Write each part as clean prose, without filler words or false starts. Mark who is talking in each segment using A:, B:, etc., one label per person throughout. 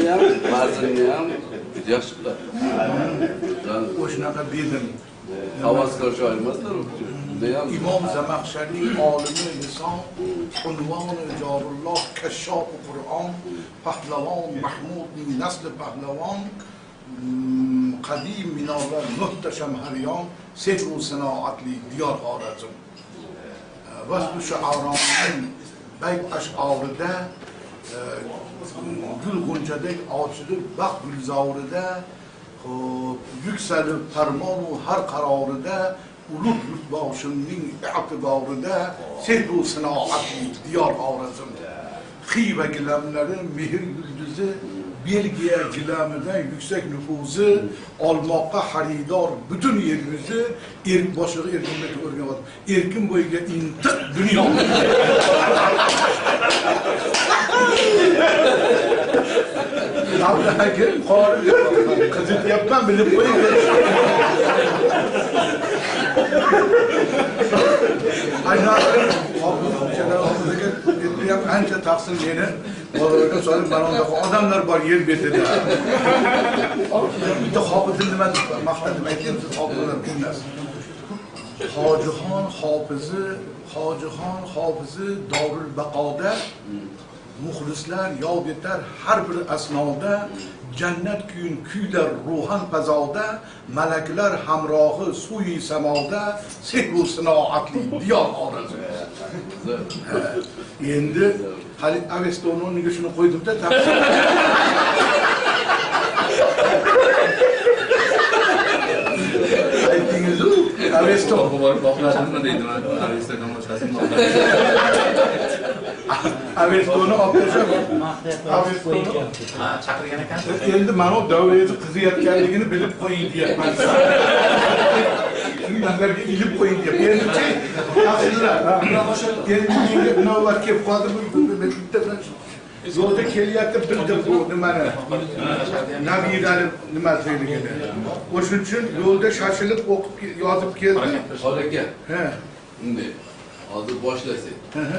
A: Yigitni ham, vazirni ham yaxshi qiladi.
B: O'shanaqa bedim.
A: Havaskor shoir emaslar u.
B: İmam Zamakhshari olimi lisan, unvoni Jorulloh kashshop Qur'on, pahlavon Mahmudning nasli pahlavon, qadim minorlar muhtasham haryon, sehru sinoatli diyor Xorazm. Vasbu shu'aroning bayt ash'orida gul g'unchadek ochilib baxt gulzorida yükselip parmonu har qarorida ulug' yurtboshimning i'tiborida sehru sinoatli diyor Xorazm. Xiva gilamlari mehr yulduzi, Belgiya gilamidan yüksek nüfuzu, olmoqqa xaridor bütün yer yüzü, boshlig'i erkinlikni o'rganyapti. Erkin bo'yiga intiq dunyo. Davlatga qori qizityapman bilib qo'ying. Ancha taqsim meni bolalarga solib mana odamlar bor yer betida. Bitta hofizim nima maqtadim aytdim, siz hofizlar bilasiz. Hojixon hofizi Dorul Baqoda muxlislar yod etar har bir asnoda, jannat kuyun kuylar ruhan fazoda, malaklar hamrohi suyi samoda, sehru sinoatli diyor Xorazm. Endi hali Avestononiga shuni qo'ydimda taqsim. Aytingiz-ku, Aveston
A: borib boqladimmi deydi, men Avestondan boshqasini
B: Avestoni olib tashlab, Avestoni
C: chaqirgan ekansiz.
B: Endi mana bu davriyati qiziyotganligini bilib qo'ying deyapman. Shunlarga ilib qo'ying deyapman. Endi taqsimlar. Endi menga navbat kelib qoldi bittadan. Yo'lda kelyapti bildim bu nimani. Nabirani nimaligini. O'shuning uchun yo'lda shoshilib o'qib yozib keldim.
A: Xolaka.
B: He.
A: Bunday. Hozir boshlasak.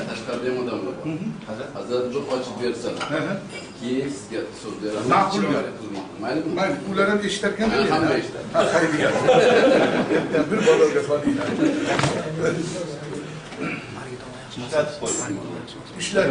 A: Tashqarida ham odamlar bor. Hazrat bir ochib bersalar. Keyin sizga so'z beraman.
B: Ma'qul
A: maylimi?
B: Mayli, ular ham eshitarkan.
A: Hamma eshitadi.
B: Ha, xayriya. Bir bolaga solinglar. İşler.